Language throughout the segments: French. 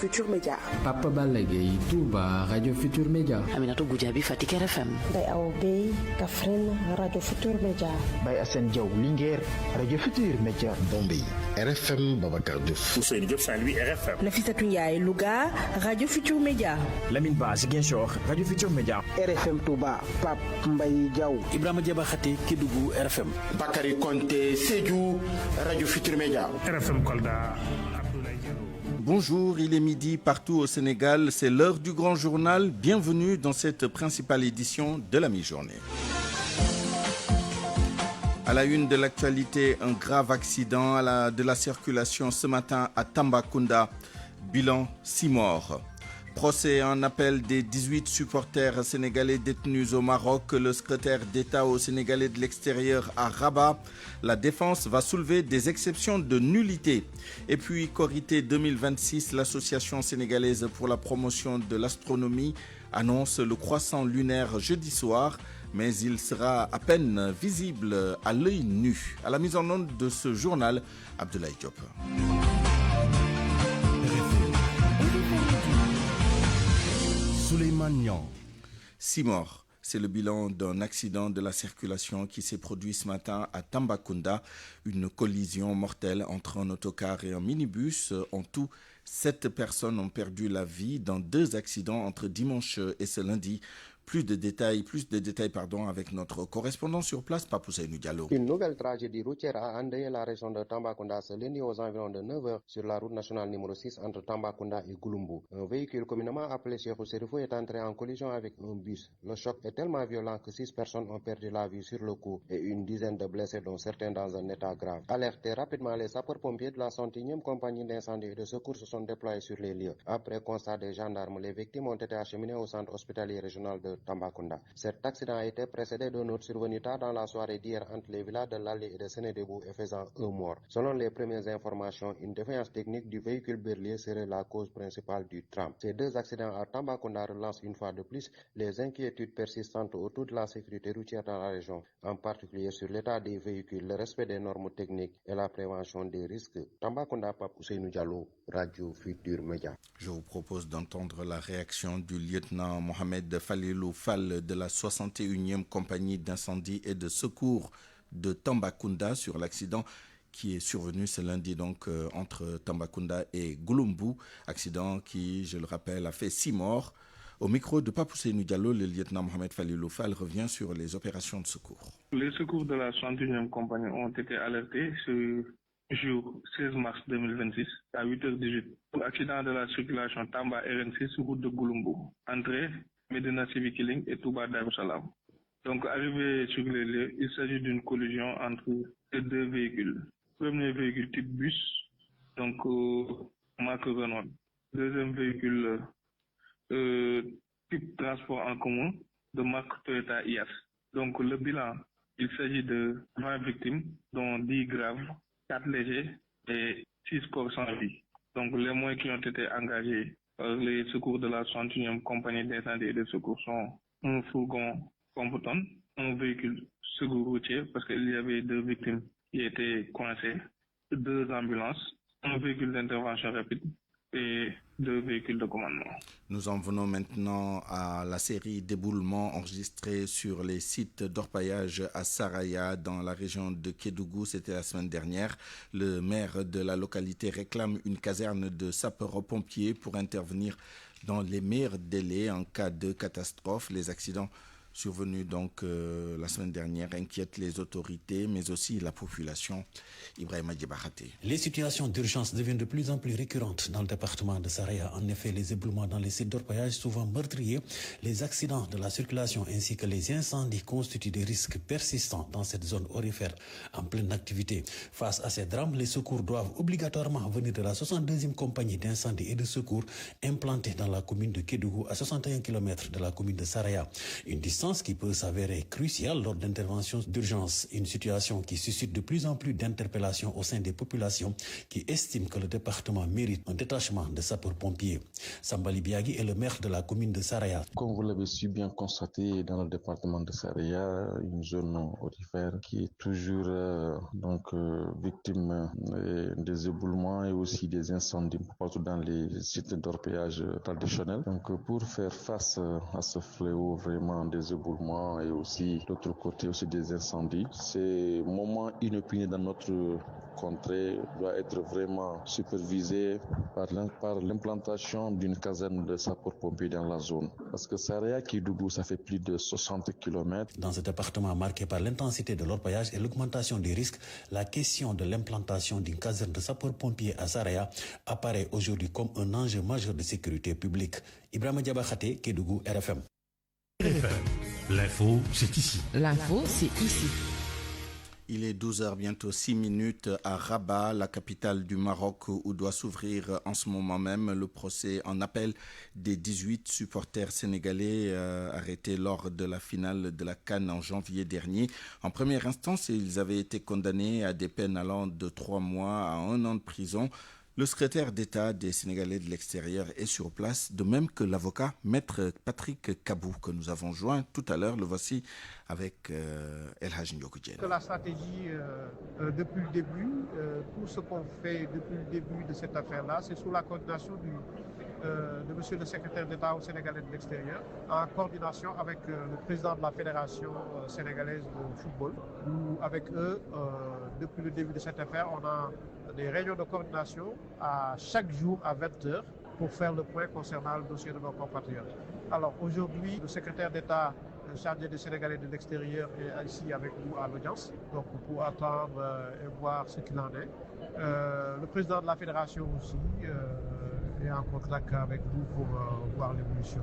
Futur Média. Papa Balagay, Touba, Radio Futur Média. Aminatou Goudiaby, Fatick RFM. Bay Aobey, Kaffrine, Radio Futur Média. Bay Assane Diaw, Linguère, Radio Futur Média. Bombay, RFM Babacar Diouf. Ousseynou Diop, Saint-Louis, RFM. Nafissatou Ndiaye, Louga, Radio Futur Média. Lamine Ba, Ziguinchor, Radio Futur Média. RFM Touba, Pape Mbaye Diaw. Ibrahima Diabakhate, Kédougou, RFM. Bakary Konté, Sédhiou, Radio Futur Média. RFM Kolda. Bonjour, il est midi partout au Sénégal, c'est l'heure du grand journal. Bienvenue dans cette principale édition de la mi-journée. À la une de l'actualité, un grave accident de la circulation ce matin à Tambacounda. Bilan 6 morts. Procès en appel des 18 supporters sénégalais détenus au Maroc. Le secrétaire d'État aux Sénégalais de l'extérieur à Rabat. La défense va soulever des exceptions de nullité. Et puis, Korité 2026, l'association sénégalaise pour la promotion de l'astronomie annonce le croissant lunaire jeudi soir, mais il sera à peine visible à l'œil nu. À la mise en onde de ce journal, Abdoulaye Diop. Souleymane Niang. 6 morts. C'est le bilan d'un accident de la circulation qui s'est produit ce matin à Tambacounda. Une collision mortelle entre un autocar et un minibus. En tout, 7 personnes ont perdu la vie dans 2 accidents entre dimanche et ce lundi. Plus de détails avec notre correspondant sur place, Papousseinou Diallo. Une nouvelle tragédie routière a endeuillé la région de Tambacounda ce lundi aux environs de 9h sur la route nationale numéro 6 entre Tambacounda et Gouloumbou. Un véhicule communément appelé Cheikh Serifou est entré en collision avec un bus. Le choc est tellement violent que 6 personnes ont perdu la vie sur le coup et une dizaine de blessés dont certains dans un état grave. Alertés rapidement, les sapeurs-pompiers de la 101e compagnie d'incendie et de secours se sont déployés sur les lieux. Après constat des gendarmes, les victimes ont été acheminées au centre hospitalier régional de Tambacounda. Cet accident a été précédé d'un autre survenu tard dans la soirée d'hier entre les villages de Lali et de Sénédébou et faisant un mort. Selon les premières informations, une défaillance technique du véhicule berlier serait la cause principale du drame. Ces 2 accidents à Tambacounda relancent une fois de plus les inquiétudes persistantes autour de la sécurité routière dans la région, en particulier sur l'état des véhicules, le respect des normes techniques et la prévention des risques. Tambacounda, Papousseinou Diallo, Radio Futur Média. Je vous propose d'entendre la réaction du lieutenant Mohamed Falilou Fall de la 61e compagnie d'incendie et de secours de Tambacounda sur l'accident qui est survenu ce lundi entre Tambacounda et Gouloumbou. Accident qui, je le rappelle, a fait 6 morts. Au micro de Papousseinou Diallo, le lieutenant Mohamed Falilou Fall revient sur les opérations de secours. Les secours de la 61e compagnie ont été alertés ce jour 16 mars 2026 à 8h18 pour accident de la circulation Tamba RN6 route de Gouloumbou. Entrée Medina Civic Link et Touba Darussalam. Donc, arrivé sur les lieux, il s'agit d'une collision entre les 2 véhicules. Premier véhicule type bus, donc marque Renault. Deuxième véhicule type transport en commun de marque Toyota IAS. Donc, le bilan, il s'agit de 20 victimes, dont 10 graves, 4 légers et 6 corps sans vie. Donc, les moyens qui ont été engagés les secours de la 61e compagnie d'incendie et de secours sont un fourgon Compton, un véhicule secours routier parce qu'il y avait 2 victimes qui étaient coincées, 2 ambulances, un véhicule d'intervention rapide et 2 véhicules de commandement. Nous en venons maintenant à la série d'éboulements enregistrés sur les sites d'orpaillage à Saraya dans la région de Kédougou. C'était la semaine dernière. Le maire de la localité réclame une caserne de sapeurs-pompiers pour intervenir dans les meilleurs délais en cas de catastrophe. Les accidents survenus la semaine dernière inquiètent les autorités mais aussi la population. Ibrahima Diabakhate. Les situations d'urgence deviennent de plus en plus récurrentes dans le département de Saraya. En effet, les éboulements dans les sites d'orpaillage souvent meurtriers, les accidents de la circulation ainsi que les incendies constituent des risques persistants dans cette zone aurifère en pleine activité. Face à ces drames, les secours doivent obligatoirement venir de la 62e compagnie d'incendie et de secours implantée dans la commune de Kédougou à 61 km de la commune de Saraya. Une distance qui peut s'avérer cruciale lors d'interventions d'urgence. Une situation qui suscite de plus en plus d'interpellations au sein des populations qui estiment que le département mérite un détachement de sapeurs-pompiers. Sambali Biagui est le maire de la commune de Saraya. Comme vous l'avez si bien constaté, dans le département de Saraya, une zone aurifère qui est toujours victime des éboulements et aussi des incendies partout dans les sites d'orpaillage traditionnels. Donc pour faire face à ce fléau vraiment des éboulements et aussi de l'autre côté aussi des incendies, ces moments inopinés dans notre contrée doit être vraiment supervisé par l'implantation d'une caserne de sapeurs-pompiers dans la zone. Parce que Saraya Kédougou, ça fait plus de 60 km. Dans ce département marqué par l'intensité de l'orpaillage et l'augmentation des risques, la question de l'implantation d'une caserne de sapeurs-pompiers à Saraya apparaît aujourd'hui comme un enjeu majeur de sécurité publique. Ibrahima Diabakhate, Kédougou, RFM. RFM. L'info, c'est ici. L'info, c'est ici. Il est 12h, bientôt 6 minutes à Rabat, la capitale du Maroc, où doit s'ouvrir en ce moment même le procès en appel des 18 supporters sénégalais arrêtés lors de la finale de la CAN en janvier dernier. En première instance, ils avaient été condamnés à des peines allant de 3 mois à 1 an de prison. Le secrétaire d'État des Sénégalais de l'extérieur est sur place, de même que l'avocat Maître Patrick Kabou, que nous avons joint tout à l'heure. Le voici avec El Hadj Ndiokoudiène. La stratégie, depuis le début, tout ce qu'on fait depuis le début de cette affaire-là, c'est sous la coordination de monsieur le secrétaire d'État au Sénégalais de l'extérieur, en coordination avec le président de la Fédération sénégalaise de football. Nous, avec eux, depuis le début de cette affaire, on a des réunions de coordination à chaque jour à 20h pour faire le point concernant le dossier de nos compatriotes. Alors aujourd'hui, le secrétaire d'État chargé des Sénégalais de l'extérieur est ici avec nous à l'audience, donc pour attendre et voir ce qu'il en est. Le président de la fédération aussi est en contact avec nous pour voir l'évolution,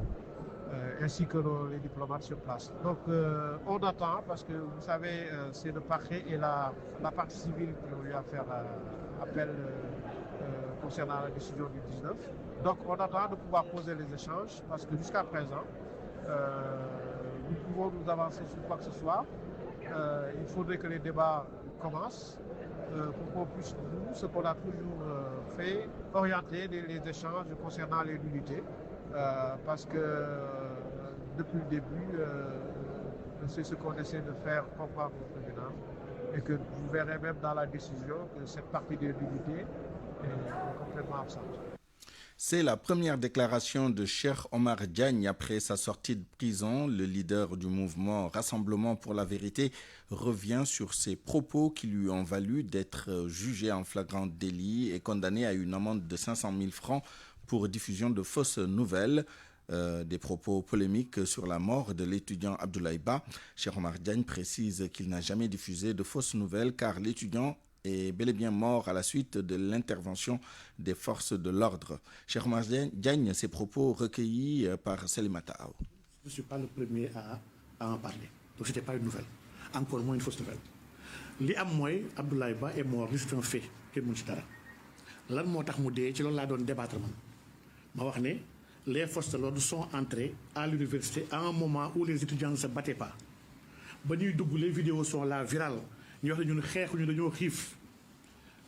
ainsi que les diplomates sur place. Donc on attend parce que vous savez, c'est le parquet et la partie civile qui ont eu à faire appel concernant la décision du 19. Donc on attend de pouvoir poser les échanges parce que jusqu'à présent, nous pouvons nous avancer sur quoi que ce soit. Il faudrait que les débats commencent pour qu'on puisse, nous, ce qu'on a toujours fait, orienter les échanges concernant les nullités. Parce que depuis le début, c'est ce qu'on essaie de faire comprendre au tribunal. Et que vous verrez même dans la décision que cette partie des nullités est complètement absente. C'est la première déclaration de Cheikh Omar Diagne après sa sortie de prison. Le leader du mouvement Rassemblement pour la vérité revient sur ses propos qui lui ont valu d'être jugé en flagrant délit et condamné à une amende de 500 000 francs pour diffusion de fausses nouvelles. Des propos polémiques sur la mort de l'étudiant Abdoulaye Ba. Cheikh Omar Diagne précise qu'il n'a jamais diffusé de fausses nouvelles car l'étudiant est bel et bien mort à la suite de l'intervention des forces de l'ordre. Cheikh Omar Diagne, ces propos recueillis par Salimata Aw. Je ne suis pas le premier à en parler. Donc ce n'était pas une nouvelle. Encore moins une fausse nouvelle. Li am mooy Abdoulaye Ba est mort, c'est un fait. Kenn mënu ci dara. Lan moo tax mu dee ci loolu laa doon débattre man. Ma wax ne les forces de l'ordre sont entrées à l'université à un moment où les étudiants ne se battaient pas. Ba ñuy dugg, les vidéos sont là virales. Ñu wax ne ñun xeexuñu dañoo xiif.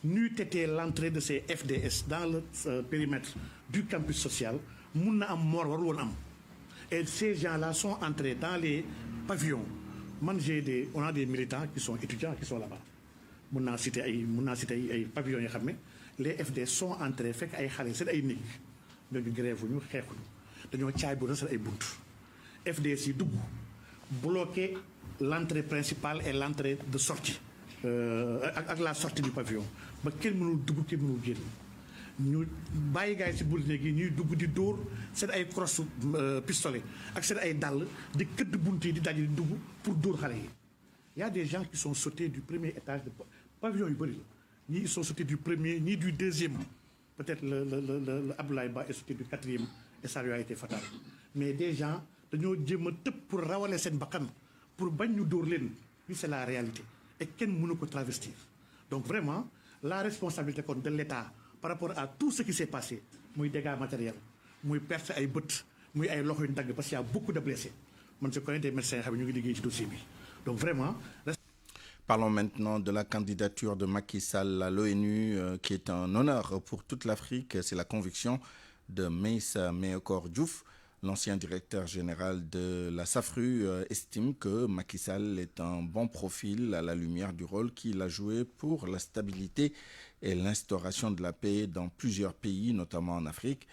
N'eût été l'entrée de ces FDS dans le périmètre du campus social, mun na am mort warul woon am. Et ces gens-là sont entrés dans les pavillons. Man on a des militants qui sont étudiants qui sont là-bas. Mun naa citer ay pavillons yoo xam ne les FDS sont entrés fekk ay xale seen ay néeg. Ñooñu grève ñu xeexuñu dañoo caay bu rësal ay bunt FDS yi dugg bloqué l'entrée principale et l'entrée de sortie ak la sortie du pavillon ba kenn mënul dugg kenn mënul génn ñu bàyyi gars yi si bunt néeg yi ñuy dugg di dóor seen ay crosse pistolet ak seen ay dàll di këdd bunt yi di daj di dugg pour dóor xale yi. Il y a des gens qui sont sautés du premier étage de pavillon yu bëri la ñii ils sont sautés du premier ñii du deuxième. Peut-être le Abdoulaye Ba est sauté du 4e et ça lui a été fatal. Mais des gens, dañoo jéem a tëb pour rawale seen bakkan pour bañ ñu dóor leen. Oui, c'est la réalité. Et kenn mënu ko travestir. Donc vraiment, la responsabilité de l'État par rapport à tout ce qui s'est passé, muy dégâts matériels, muy perte ay bët, muy ay loxo yu dagg parce qu'il y a beaucoup de blessés. man je connais des médecins qui ñu ngi liggéey ci dossier bi donc vraiment. Parlons maintenant de la candidature de Macky Sall à l'ONU, qui est un honneur pour toute l'Afrique. C'est la conviction de Meïssa Méhécor Diouf. L'ancien directeur général de la SAFRU estime que Macky Sall est un bon profil à la lumière du rôle qu'il a joué pour la stabilité et l'instauration de la paix dans plusieurs pays, notamment en Afrique.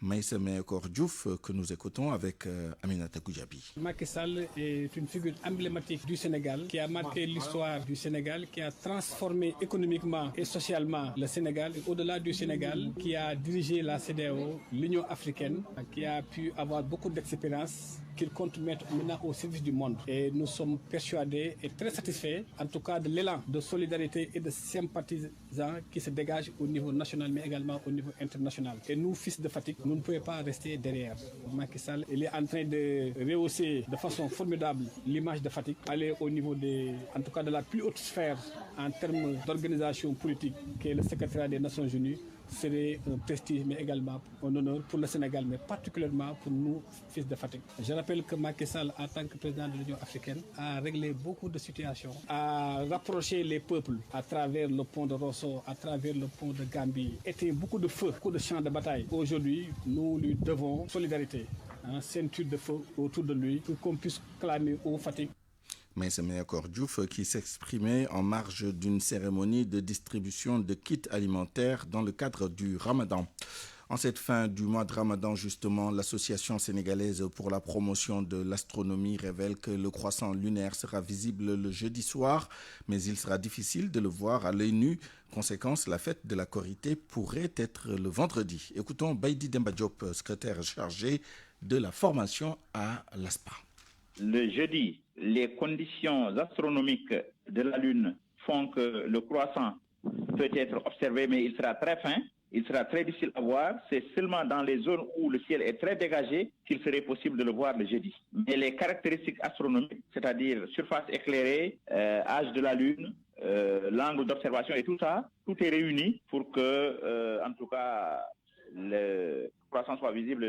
Meïssa Méhécor Diouf, que nous écoutons avec Aminata Goudiaby. Macky Sall est une figure emblématique du Sénégal qui a marqué l'histoire du Sénégal, qui a transformé économiquement et socialement le Sénégal, et au-delà du Sénégal, qui a dirigé la CEDEAO, l'Union africaine, qui a pu avoir beaucoup d'expérience qu'il compte mettre maintenant au service du monde. Et nous sommes persuadés et très satisfaits, en tout cas, de l'élan de solidarité et de sympathisants qui se dégage au niveau national, mais également au niveau international. Et nous, fils de Fatick, nous ne pouvons pas rester derrière. Macky Sall, il est en train de rehausser de façon formidable l'image de Fatick, aller au niveau en tout cas de la plus haute sphère en termes d'organisation politique, qui est le secrétariat des Nations Unies. Serait un prestige, mais également un honneur pour le Sénégal, mais particulièrement pour nous, fils de Fatick. Je rappelle que Macky Sall, en tant que président de l'Union africaine, a réglé beaucoup de situations, a rapproché les peuples à travers le pont de Rosso, à travers le pont de Gambie, éteint beaucoup de feux, beaucoup de champs de bataille. Aujourd'hui, nous lui devons solidarité, ceinture de feu autour de lui, pour qu'on puisse clamer au Fatick. Meïssa Méhécor Diouf qui s'exprimait en marge d'une cérémonie de distribution de kits alimentaires dans le cadre du Ramadan. En cette fin du mois de Ramadan, justement, l'Association sénégalaise pour la promotion de l'astronomie révèle que le croissant lunaire sera visible le jeudi soir, mais il sera difficile de le voir à l'œil nu. Conséquence, la fête de la Korité pourrait être le vendredi. Écoutons Baïdi Demba Diop, secrétaire chargé de la formation à l'ASPA. Le jeudi, les conditions astronomiques de la Lune font que le croissant peut être observé, mais il sera très fin, il sera très difficile à voir. C'est seulement dans les zones où le ciel est très dégagé qu'il serait possible de le voir le jeudi. Mais les caractéristiques astronomiques, c'est-à-dire surface éclairée, âge de la Lune, l'angle d'observation et tout ça, tout est réuni pour que, en tout cas, le croissant soit visible.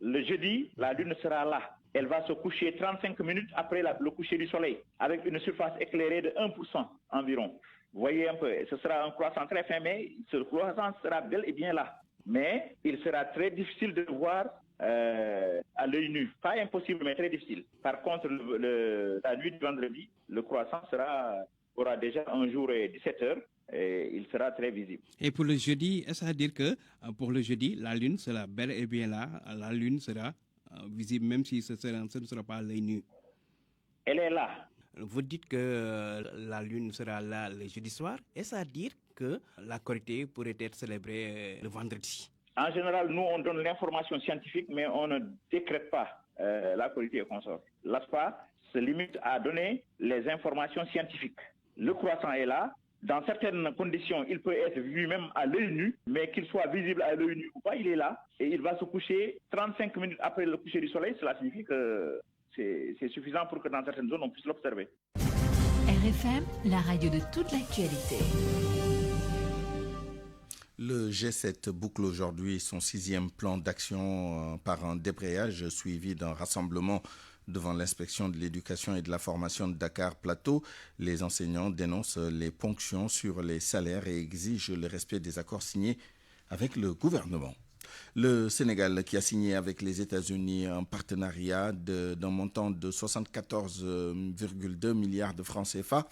Le jeudi, la Lune sera là. Elle va se coucher 35 minutes après le coucher du soleil, avec une surface éclairée de 1% environ. Vous voyez un peu, ce sera un croissant très fin, mais ce croissant sera bel et bien là. Mais il sera très difficile de voir à l'œil nu. Pas impossible, mais très difficile. Par contre, la nuit du vendredi, le croissant aura déjà un jour et 17 heures. Et il sera très visible. Et pour le jeudi, est-ce à dire que pour le jeudi, la Lune sera bel et bien là, la Lune sera visible même si ce ne sera pas à l'œil nu? Elle est là. Vous dites que la Lune sera là le jeudi soir. Est-ce à dire que la Korité pourrait être célébrée le vendredi? En général, nous, on donne l'information scientifique, mais on ne décrète pas la Korité et consort. L'ASPA se limite à donner les informations scientifiques. Le croissant est là. Dans certaines conditions, il peut être vu même à l'œil nu, mais qu'il soit visible à l'œil nu ou pas, il est là. Et il va se coucher 35 minutes après le coucher du soleil. Cela signifie que c'est suffisant pour que dans certaines zones, on puisse l'observer. RFM, la radio de toute l'actualité. Le G7 boucle aujourd'hui son 6e plan d'action par un débrayage suivi d'un rassemblement devant l'inspection de l'éducation et de la formation de Dakar Plateau. Les enseignants dénoncent les ponctions sur les salaires et exigent le respect des accords signés avec le gouvernement. Le Sénégal, qui a signé avec les États-Unis un partenariat d'un montant de 74,2 milliards de francs CFA,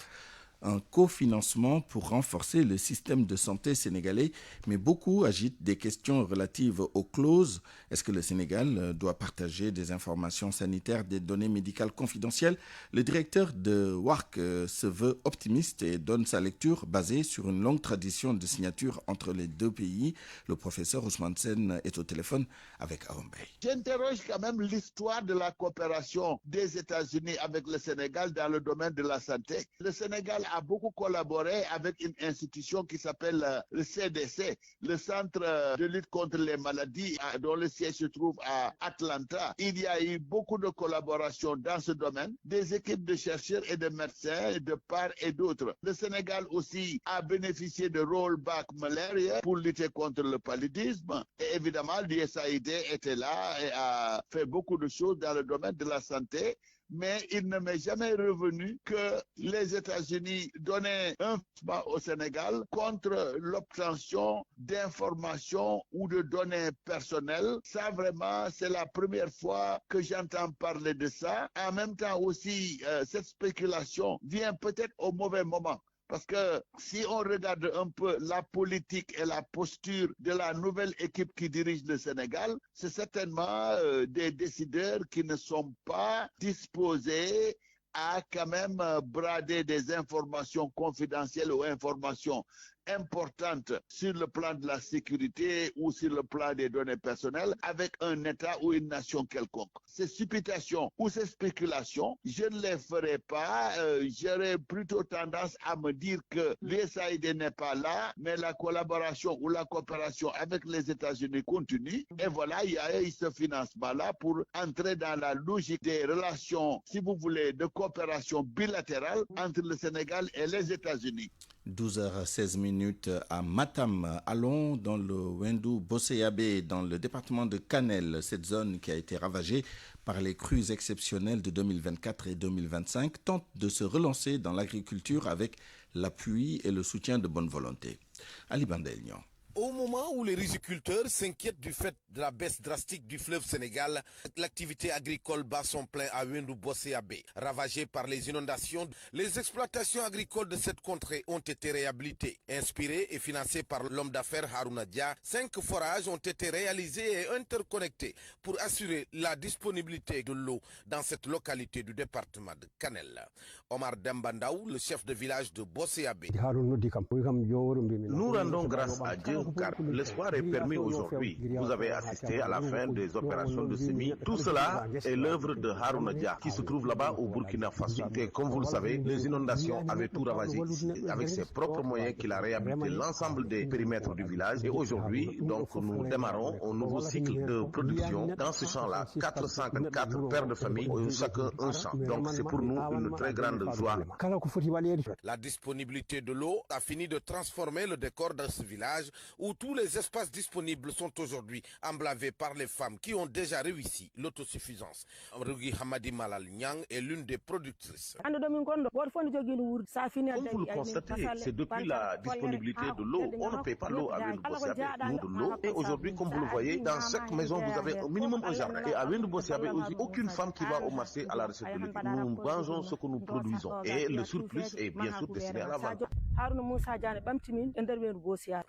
un cofinancement pour renforcer le système de santé sénégalais, mais beaucoup agitent des questions relatives aux clauses. Est-ce que le Sénégal doit partager des informations sanitaires, des données médicales confidentielles? Le directeur de WARC se veut optimiste et donne sa lecture basée sur une longue tradition de signature entre les deux pays. Le professeur Ousmane Sen est au téléphone avec Aombey. J'interroge quand même l'histoire de la coopération des États-Unis avec le Sénégal dans le domaine de la santé. Le Sénégal a beaucoup collaboré avec une institution qui s'appelle le CDC, le Centre de lutte contre les maladies, dont le siège se trouve à Atlanta. Il y a eu beaucoup de collaboration dans ce domaine, des équipes de chercheurs et de médecins de part et d'autre. Le Sénégal aussi a bénéficié de rollback malaria pour lutter contre le paludisme. Et évidemment, l'USAID était là et a fait beaucoup de choses dans le domaine de la santé. Mais il ne m'est jamais revenu que les États-Unis donnaient un financement au Sénégal contre l'obtention d'informations ou de données personnelles. Ça, vraiment, c'est la première fois que j'entends parler de ça. En même temps aussi, cette spéculation vient peut-être au mauvais moment. Parce que si on regarde un peu la politique et la posture de la nouvelle équipe qui dirige le Sénégal, c'est certainement des décideurs qui ne sont pas disposés à quand même brader des informations confidentielles ou informations importantes sur le plan de la sécurité ou sur le plan des données personnelles avec un État ou une nation quelconque. Ces supputations ou ces spéculations, je ne les ferai pas. J'aurais plutôt tendance à me dire que l'USAID n'est pas là, mais la collaboration ou la coopération avec les États-Unis continue. Et voilà, il y a eu ce financement-là pour entrer dans la logique des relations, si vous voulez, de coopération bilatérale entre le Sénégal et les États-Unis. 12h16 à Matam. Allons dans le Wendou Bosseyabé, dans le département de Kanel. Cette zone qui a été ravagée par les crues exceptionnelles de 2024 et 2025 tente de se relancer dans l'agriculture avec l'appui et le soutien de bonne volonté. Ali Bandelnian. Au moment où les riziculteurs s'inquiètent du fait de la baisse drastique du fleuve Sénégal, l'activité agricole bat son plein à Wendou Bosseyabé. Ravagée par les inondations, les exploitations agricoles de cette contrée ont été réhabilitées. Inspirées et financées par l'homme d'affaires Harouna Dia, 5 forages ont été réalisés et interconnectés pour assurer la disponibilité de l'eau dans cette localité du département de Kanel. Omar Dembandaou, le chef de village de Bosseyabé. Nous rendons grâce à Dieu car l'espoir est permis aujourd'hui. Vous avez assisté à la fin des opérations de semis. Tout cela est l'œuvre de Harouna Dia qui se trouve là-bas au Burkina Faso. Et comme vous le savez, les inondations avaient tout ravagé. Avec ses propres moyens qu'il a réhabilité l'ensemble des périmètres du village. Et aujourd'hui, donc, nous démarrons un nouveau cycle de production dans ce champ-là. 454 pères de famille, chacun un champ. Donc c'est pour nous une très grande joie. La disponibilité de l'eau a fini de transformer le décor de ce village où tous les espaces disponibles sont aujourd'hui emblavés par les femmes qui ont déjà réussi l'autosuffisance. Rugi Hamadi Malal Nyang est l'une des productrices. Comme vous le constatez, c'est depuis la disponibilité de l'eau. On ne paie pas l'eau à Wendou Bosseyabé, nous de l'eau. Et aujourd'hui, comme vous le voyez, dans chaque maison, vous avez au minimum un jardin. Et à Wendou Bosseyabé aussi, aucune femme qui va au marché à la recherche de l'eau. Nous mangeons ce que nous produisons. Et le surplus est bien sûr destiné à la vente.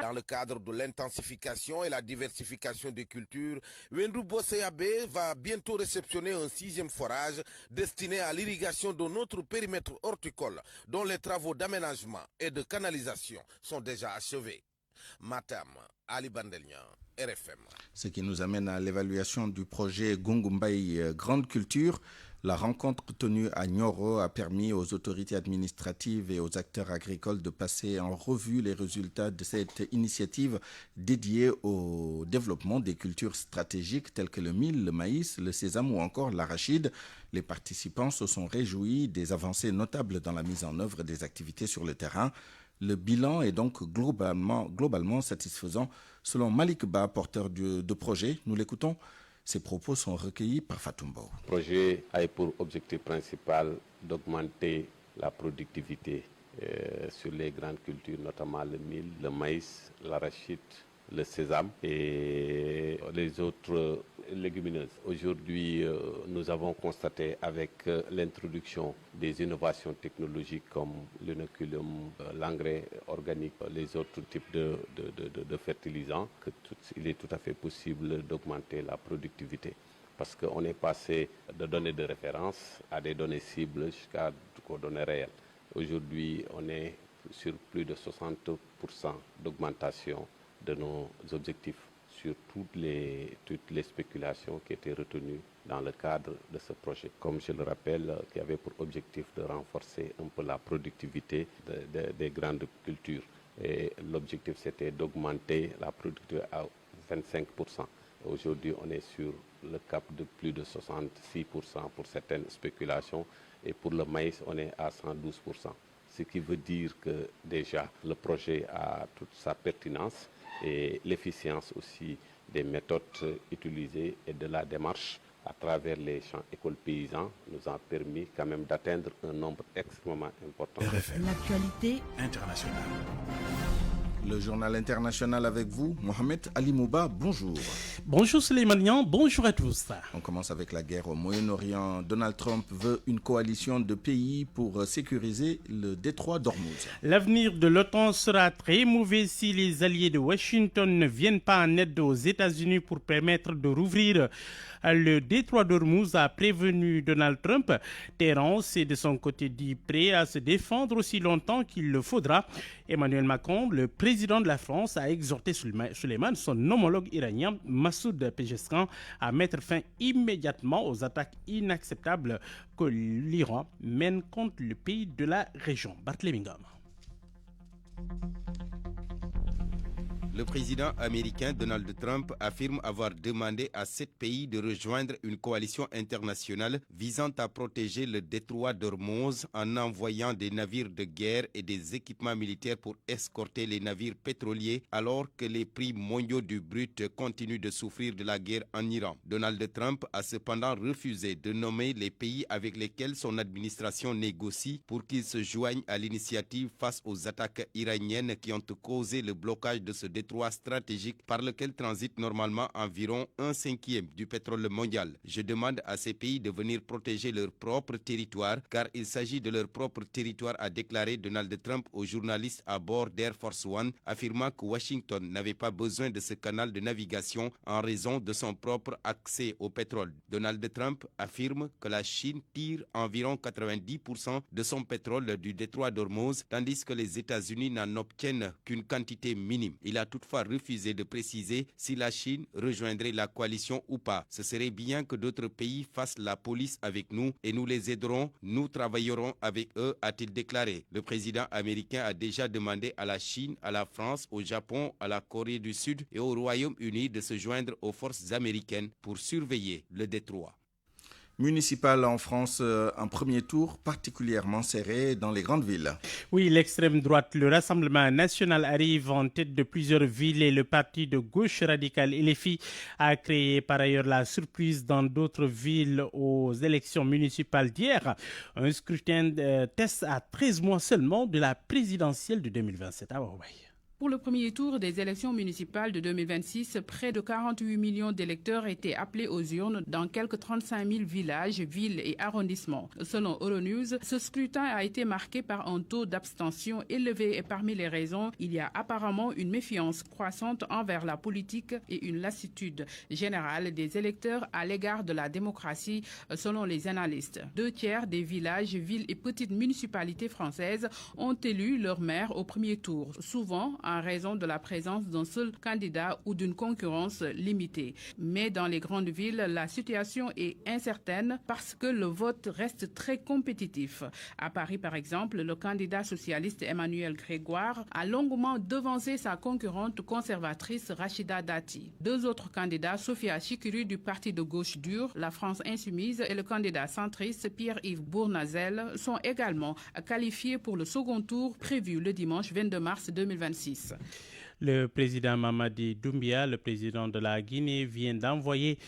Dans le cadre de l'intensification et la diversification des cultures, Wendou Bosseyabé va bientôt réceptionner un 6e forage destiné à l'irrigation de notre périmètre horticole, dont les travaux d'aménagement et de canalisation sont déjà achevés. Matam, Ali Bandelnian, RFM. Ce qui nous amène à l'évaluation du projet Gungumbaï Grande Culture. La rencontre tenue à Nioro a permis aux autorités administratives et aux acteurs agricoles de passer en revue les résultats de cette initiative dédiée au développement des cultures stratégiques telles que le mil, le maïs, le sésame ou encore l'arachide. Les participants se sont réjouis des avancées notables dans la mise en œuvre des activités sur le terrain. Le bilan est donc globalement satisfaisant selon Malik Ba, porteur de projet. Nous l'écoutons. Ces propos sont recueillis par Fatoumbo. Le projet a pour objectif principal d'augmenter la productivité sur les grandes cultures, notamment le mil, le maïs, l'arachide, le sésame et les autres légumineuses. Aujourd'hui, nous avons constaté avec l'introduction des innovations technologiques comme l'inoculum, l'engrais organique, les autres types de fertilisants, qu'il est tout à fait possible d'augmenter la productivité. Parce qu'on est passé de données de référence à des données cibles jusqu'à des données réelles. Aujourd'hui, on est sur plus de 60% d'augmentation de nos objectifs sur toutes les spéculations qui étaient retenues dans le cadre de ce projet. Comme je le rappelle, qui avait pour objectif de renforcer un peu la productivité des grandes cultures. Et l'objectif, c'était d'augmenter la productivité à 25%. Aujourd'hui, on est sur le cap de plus de 66% pour certaines spéculations. Et pour le maïs, on est à 112%. Ce qui veut dire que déjà, le projet a toute sa pertinence et l'efficience aussi des méthodes utilisées et de la démarche à travers les champs écoles paysans nous a permis quand même d'atteindre un nombre extrêmement important. L'actualité internationale. Le journal international avec vous, Mohamed Ali Mouba, bonjour. Bonjour Suleymanian, bonjour à tous. On commence avec la guerre au Moyen-Orient. Donald Trump veut une coalition de pays pour sécuriser le détroit d'Ormuz. L'avenir de l'OTAN sera très mauvais si les alliés de Washington ne viennent pas en aide aux États-Unis pour permettre de rouvrir le détroit d'Ormuz, a prévenu Donald Trump. Téhéran s'est de son côté dit prêt à se défendre aussi longtemps qu'il le faudra. Emmanuel Macron, le président de la France, a exhorté Souleymane, son homologue iranien Massoud Pezeshkian, à mettre fin immédiatement aux attaques inacceptables que l'Iran mène contre le pays de la région. Barthélémy Ngom. Le président américain Donald Trump affirme avoir demandé à 7 pays de rejoindre une coalition internationale visant à protéger le détroit d'Ormuz en envoyant des navires de guerre et des équipements militaires pour escorter les navires pétroliers alors que les prix mondiaux du brut continuent de souffrir de la guerre en Iran. Donald Trump a cependant refusé de nommer les pays avec lesquels son administration négocie pour qu'ils se joignent à l'initiative face aux attaques iraniennes qui ont causé le blocage de ce détroit stratégique par lequel transite normalement environ 1/5 du pétrole mondial. Je demande à ces pays de venir protéger leur propre territoire car il s'agit de leur propre territoire, a déclaré Donald Trump aux journalistes à bord d'Air Force One, affirmant que Washington n'avait pas besoin de ce canal de navigation en raison de son propre accès au pétrole. Donald Trump affirme que la Chine tire environ 90% de son pétrole du détroit d'Ormuz, tandis que les États-Unis n'en obtiennent qu'une quantité minime. Il a toutefois refusé de préciser si la Chine rejoindrait la coalition ou pas. Ce serait bien que d'autres pays fassent la police avec nous et nous les aiderons, nous travaillerons avec eux, a-t-il déclaré. Le président américain a déjà demandé à la Chine, à la France, au Japon, à la Corée du Sud et au Royaume-Uni de se joindre aux forces américaines pour surveiller le détroit. Municipal en France, un premier tour particulièrement serré dans les grandes villes. Oui, l'extrême droite, le Rassemblement national arrive en tête de plusieurs villes et le parti de gauche radicale LFI a créé par ailleurs la surprise dans d'autres villes aux élections municipales d'hier. Un scrutin test à 13 mois seulement de la présidentielle de 2027. Ah ouais. Pour le premier tour des élections municipales de 2026, près de 48 millions d'électeurs étaient appelés aux urnes dans quelques 35 000 villages, villes et arrondissements. Selon Euronews, ce scrutin a été marqué par un taux d'abstention élevé et parmi les raisons, il y a apparemment une méfiance croissante envers la politique et une lassitude générale des électeurs à l'égard de la démocratie, selon les analystes. 2/3 des villages, villes et petites municipalités françaises ont élu leur maire au premier tour, souvent en raison de la présence d'un seul candidat ou d'une concurrence limitée. Mais dans les grandes villes, la situation est incertaine parce que le vote reste très compétitif. À Paris, par exemple, le candidat socialiste Emmanuel Grégoire a longuement devancé sa concurrente conservatrice Rachida Dati. 2 autres candidats, Sophia Chikiri du parti de gauche dure, la France insoumise, et le candidat centriste Pierre-Yves Bournazel, sont également qualifiés pour le second tour prévu le dimanche 22 mars 2026. Le président Mamadi Doumbia, le président de la Guinée, vient d'envoyer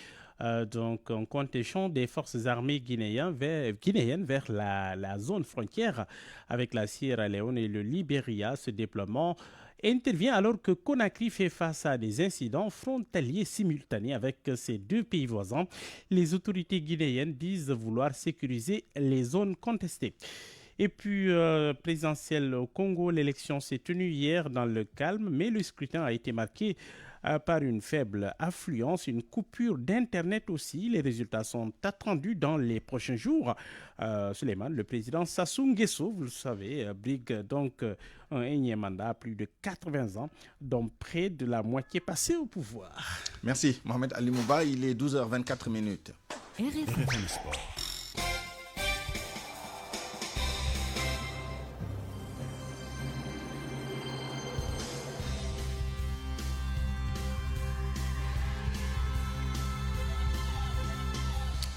donc un contingent des forces armées guinéennes vers la zone frontière avec la Sierra Leone et le Libéria. Ce déploiement intervient alors que Conakry fait face à des incidents frontaliers simultanés avec ses 2 pays voisins. Les autorités guinéennes disent vouloir sécuriser les zones contestées. Et puis, présidentielle au Congo, l'élection s'est tenue hier dans le calme, mais le scrutin a été marqué par une faible affluence, une coupure d'Internet aussi. Les résultats sont attendus dans les prochains jours. Souleymane, le président Sassou Nguesso, vous le savez, brigue donc un énième mandat à plus de 80 ans, dont près de la moitié passée au pouvoir. Merci Mohamed Ali Mouba, il est 12h24 minutes. RFM Sport.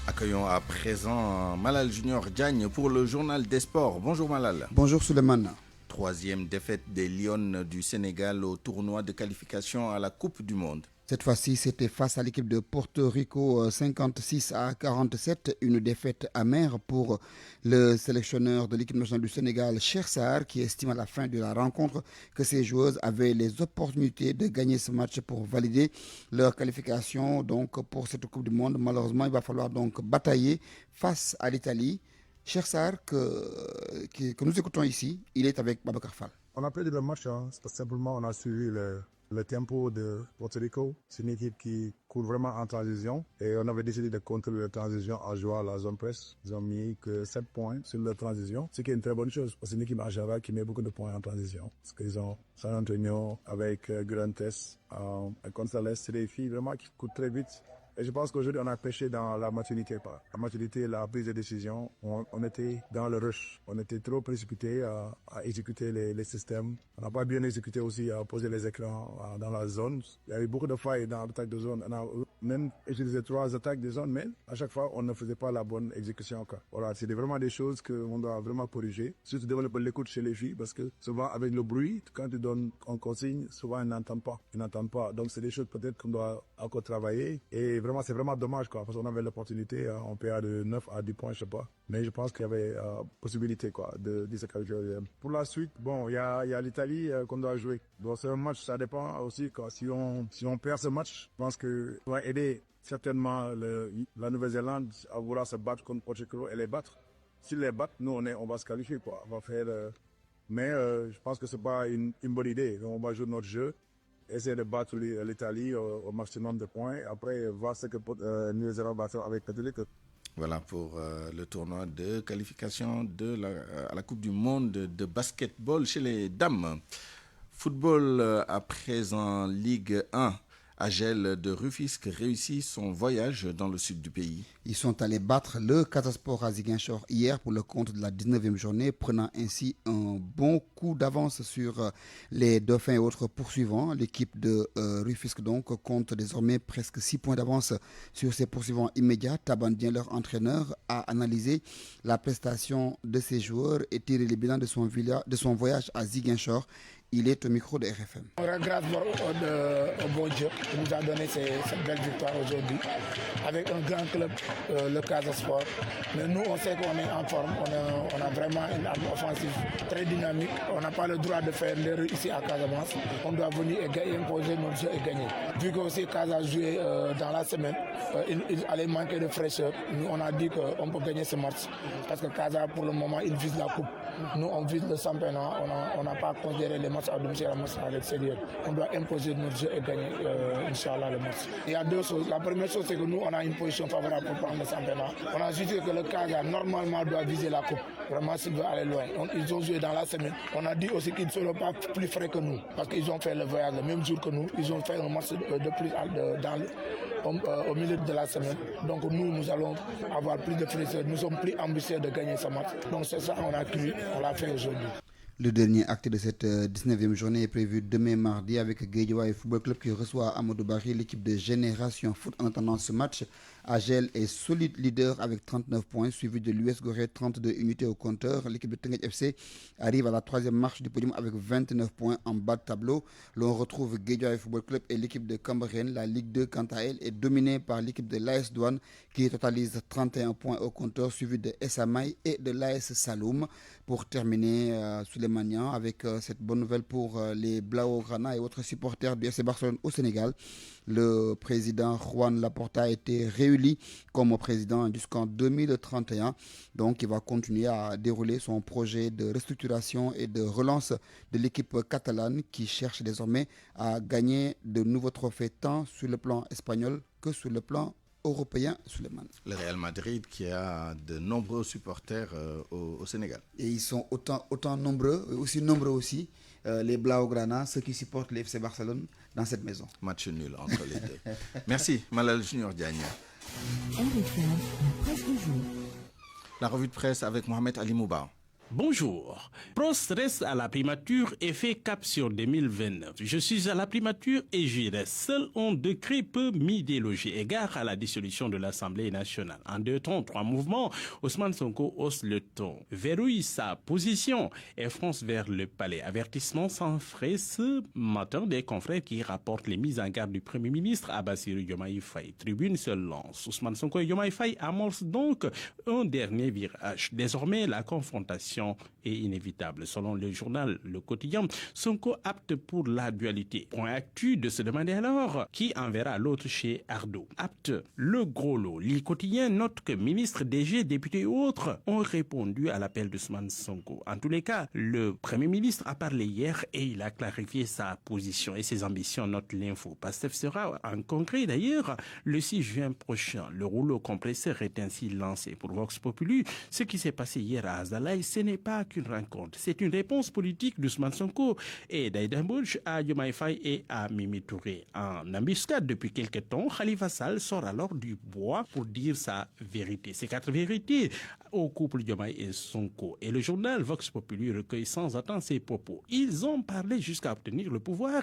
Accueillons à présent Malal Junior Diagne pour le journal des sports. Bonjour Malal. Bonjour Souleymane. Troisième défaite des Lions du Sénégal au tournoi de qualification à la Coupe du Monde. Cette fois-ci, c'était face à l'équipe de Porto Rico 56-47, une défaite amère pour le sélectionneur de l'équipe nationale du Sénégal, Cheikh Sarr, qui estime à la fin de la rencontre que ses joueuses avaient les opportunités de gagner ce match pour valider leur qualification donc pour cette Coupe du Monde. Malheureusement, il va falloir donc batailler face à l'Italie. Cheikh Sarr, que nous écoutons ici, il est avec Babacar Fall. On a perdu le match, simplement on a suivi le tempo de Porto Rico. C'est une équipe qui court vraiment en transition et on avait décidé de contrôler la transition en jouant à la zone presse. Ils ont mis que 7 points sur la transition, ce qui est une très bonne chose. C'est une équipe en général qui met beaucoup de points en transition. Parce qu'ils ont San Antonio avec Grantes, Gonzalez, c'est des filles vraiment qui courent très vite. Et je pense qu'aujourd'hui, on a pêché dans la maturité. La maturité, la prise de décision, on était dans le rush. On était trop précipité à exécuter les systèmes. On n'a pas bien exécuté aussi à poser les écrans dans la zone. Il y avait beaucoup de failles dans l'attaque de zone. On a même utilisé 3 attaques de zone, mais à chaque fois, on ne faisait pas la bonne exécution. Voilà, c'est vraiment des choses qu'on doit vraiment corriger. Surtout développer l'écoute chez les filles, parce que souvent, avec le bruit, quand tu donnes en consigne, souvent, ils n'entendent pas. Donc, c'est des choses peut-être qu'on doit encore travailler. Et vraiment, c'est vraiment dommage, parce qu'on avait l'opportunité, on PA de 9 à 10 points, je sais pas. Mais je pense qu'il y avait possibilité, de se qualifier. Pour la suite, bon, il y a l'Italie qu'on doit jouer. Donc, c'est un match, ça dépend aussi, si on perd ce match, je pense que ça va aider certainement la Nouvelle-Zélande à vouloir se battre contre Portugal et les battre. S'ils les battent, nous, on va se qualifier, On va faire, mais je pense que c'est pas une bonne idée. On va jouer notre jeu. Essayer de battre l'Italie au maximum de points. Après, voir ce que Nouvelle-Zélande va faire avec Catholique. Voilà pour le tournoi de qualification à la Coupe du Monde de basketball chez les dames. Football à présent, Ligue 1. Agel de Rufisque réussit son voyage dans le sud du pays. Ils sont allés battre le Casa Sport à Ziguinchor hier pour le compte de la 19e journée, prenant ainsi un bon coup d'avance sur les Dauphins et autres poursuivants. L'équipe de Rufisque donc compte désormais presque 6 points d'avance sur ses poursuivants immédiats. Tabandien, leur entraîneur, a analysé la prestation de ses joueurs et tiré les bilans de son voyage à Ziguinchor. Il est au micro de RFM. Grâce au bon Dieu qui nous a donné cette belle victoire aujourd'hui avec un grand club, le Casa Sport. Mais nous, on sait qu'on est en forme, on a vraiment une arme offensive très dynamique. On n'a pas le droit de faire l'erreur ici à Casamance. On doit venir et imposer notre jeu et gagner. Vu que aussi Casa a joué dans la semaine, il allait manquer de fraîcheur. Nous, on a dit qu'on peut gagner ce match parce que Casa, pour le moment, il vise la coupe. Nous, on vise le championnat. On n'a pas considéré les matchs à domicile et les matchs à l'extérieur. On doit imposer notre jeu et gagner, Inch'Allah, le match. Il y a 2 choses. La première chose, c'est que nous, on a une position favorable pour prendre le championnat. On a jugé que le Casa, normalement, doit viser la coupe. Vraiment, s'il veut aller loin. Ils ont joué dans la semaine. On a dit aussi qu'ils ne seront pas plus frais que nous. Parce qu'ils ont fait le voyage le même jour que nous. Ils ont fait un match de plus au milieu de la semaine. Donc nous allons avoir plus de fraîcheur. Nous sommes plus ambitieux de gagner ce match. Donc c'est ça qu'on a cru, on l'a fait aujourd'hui. Le dernier acte de cette 19e journée est prévu demain mardi avec Guédiawaye Football Club qui reçoit Amadou Barry, l'équipe de Génération Foot. En attendant ce match, Agel est solide leader avec 39 points, suivi de l'US Gorée 32 unités au compteur. L'équipe de Tenguet FC arrive à la 3e marche du podium avec 29 points en bas de tableau. L'on retrouve Guédiawaye Football Club et l'équipe de Cambérène. La Ligue 2, quant à elle, est dominée par l'équipe de l'AS Douane qui totalise 31 points au compteur, suivi de Essamay et de l'AS Saloum. Pour terminer, Souleymane, avec cette bonne nouvelle pour les Blaugrana et autres supporters du FC Barcelone au Sénégal, Le président Juan Laporta a été réélu comme président jusqu'en 2031. Donc, il va continuer à dérouler son projet de restructuration et de relance de l'équipe catalane qui cherche désormais à gagner de nouveaux trophées tant sur le plan espagnol que sur le plan européen, Souleymane. Le Real Madrid qui a de nombreux supporters au Sénégal. Et ils sont autant nombreux, aussi, les Blaugrana, ceux qui supportent le FC Barcelone dans cette maison. Match nul entre les deux. Merci, Malal Junior Diagne. La revue de presse avec Mohamed Ali Mouba. Bonjour. Prost reste à la primature et fait cap sur 2029. Je suis à la primature et j'y reste. Seul un décret peut m'y déloger. Égard à la dissolution de l'Assemblée nationale. En 2 temps, 3 mouvements, Ousmane Sonko hausse le ton, verrouille sa position et fonce vers le palais. Avertissement sans frais ce matin des confrères qui rapportent les mises en garde du Premier ministre à Bassirou Diomaye Faye. Tribune se lance. Ousmane Sonko et Diomaye Faye amorcent donc un dernier virage. Désormais, la confrontation est inévitable. Selon le journal Le Quotidien, Sonko apte pour la dualité. Point actu de se demander alors qui enverra l'autre chez Ardo. Apte le gros lot. Le Quotidien note que ministres, DG, députés et autres ont répondu à l'appel d'Ousmane Sonko. En tous les cas, le Premier ministre a parlé hier et il a clarifié sa position et ses ambitions, note l'info. Pastef sera en congrès d'ailleurs le 6 juin prochain. Le rouleau compresseur est ainsi lancé. Pour Vox Populi, ce qui s'est passé hier à Azalaï, ce n'est pas qu'une rencontre. C'est une réponse politique d'Ousmane Sonko et d'Aïda Mbodj à Diomaye Faye et à Mimi Touré. En embuscade depuis quelque temps, Khalifa Sall sort alors du bois pour dire sa vérité. Ces 4 vérités au couple Diomaye et Sonko. Et le journal Vox Populi recueille sans attendre ses propos. Ils ont parlé jusqu'à obtenir le pouvoir.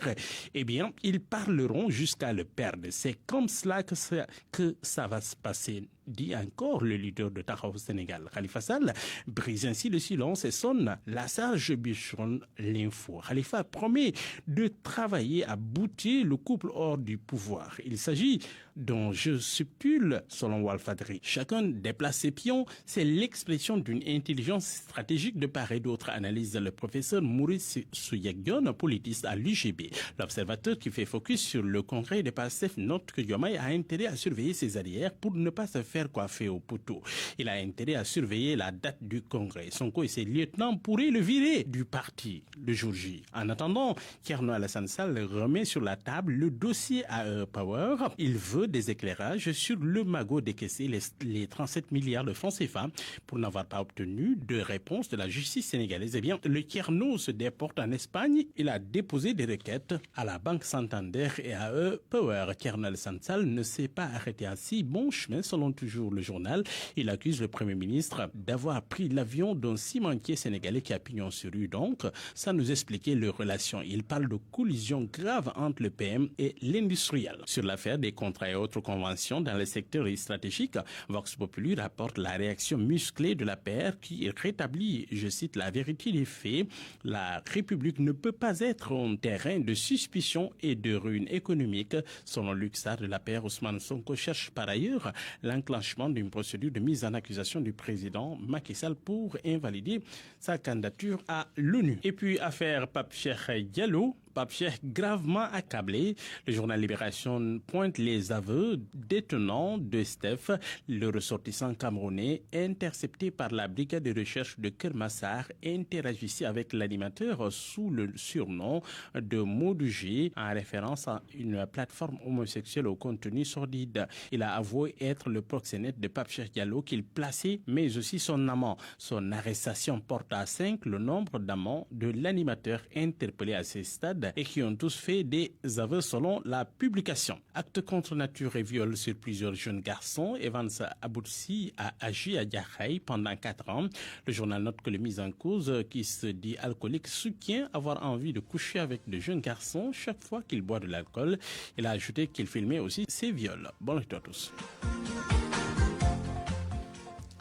Eh bien, ils parleront jusqu'à le perdre. C'est comme cela que ça va se passer, dit encore le leader de Taxawu Sénégal. Khalifa Sall brise ainsi le silence et sonne la sage bichonne l'info. Khalifa promet de travailler à bouter le couple hors du pouvoir. Il s'agit d'un jeu subtil, selon Walfadri. Chacun déplace ses pions, c'est l'expression d'une intelligence stratégique de part et d'autre, analyse le professeur Maurice Souyegdion, politiste à l'UGB. L'observateur qui fait focus sur le congrès de PASTEF note que Diomaye a intérêt à surveiller ses arrières pour ne pas se faire coiffer au poteau. Il a intérêt à surveiller la date du congrès. Sonko et ses lieutenants pourraient le virer du parti le jour J. En attendant, Thierno Alassane Sall remet sur la table le dossier AE Power. Il veut des éclairages sur le magot décaissé, les 37 milliards de francs CFA, pour n'avoir pas obtenu de réponse de la justice sénégalaise. Eh bien, le Thierno se déporte en Espagne. Il a déposé des requêtes à la Banque Santander et à AE Power. Thierno Alassane Sall ne s'est pas arrêté à si bon chemin, selon toujours le journal. Il accuse le Premier ministre d'avoir pris l'avion d'un cimentier sénégalais qui a pignon sur rue. Donc, ça nous expliquait leurs relations. Il parle de collision grave entre le PM et l'industriel. Sur l'affaire des contrats et autres conventions dans le secteur stratégique, Vox Populi rapporte la réaction musclée de la PR qui rétablit, je cite, la vérité des faits. La République ne peut pas être un terrain de suspicion et de ruine économique. Selon Luxar de la PR, Ousmane Sonko cherche par ailleurs l'enclenchement d'une procédure de mise en accusation du président Macky Sall pour invalider sa candidature à l'ONU. Et puis, affaire Pape Cheikh Diallo, Pape Cheikh gravement accablé. Le journal Libération pointe les aveux détenants de Steph, le ressortissant camerounais intercepté par la brigade de recherche de Kermassar, interagissait avec l'animateur sous le surnom de Modou G, en référence à une plateforme homosexuelle au contenu sordide. Il a avoué être le proxénète de Pape Cheikh Diallo qu'il plaçait, mais aussi son amant. Son arrestation porte à 5 le nombre d'amants de l'animateur interpellé à ce stade et qui ont tous fait des aveux selon la publication. Acte contre nature et viol sur plusieurs jeunes garçons. Evans Aboutsi a agi à Diakhaï pendant 4 ans. Le journal note que le mis en cause, qui se dit alcoolique, soutient avoir envie de coucher avec de jeunes garçons chaque fois qu'il boit de l'alcool. Il a ajouté qu'il filmait aussi ses viols. Bonne nuit à tous.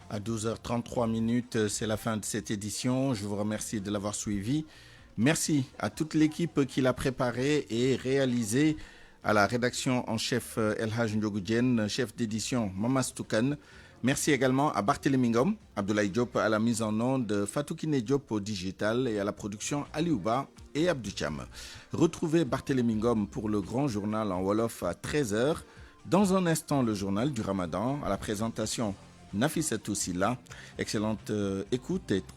À 12h33, c'est la fin de cette édition. Je vous remercie de l'avoir suivi. Merci à toute l'équipe qui l'a préparé et réalisé, à la rédaction en chef El Hadj Ndiogu Diène, chef d'édition Mamas Toukan, Merci également à Barthélémy Ngom, Abdoulaye Diop à la mise en onde, Fatou Kiné Diop au digital et à la production Aliouba et Abdou Thiam. Retrouvez Barthélémy Ngom pour le grand journal en Wolof à 13h. Dans un instant, le journal du Ramadan à la présentation Nafissatou Silla. Excellente écoute et très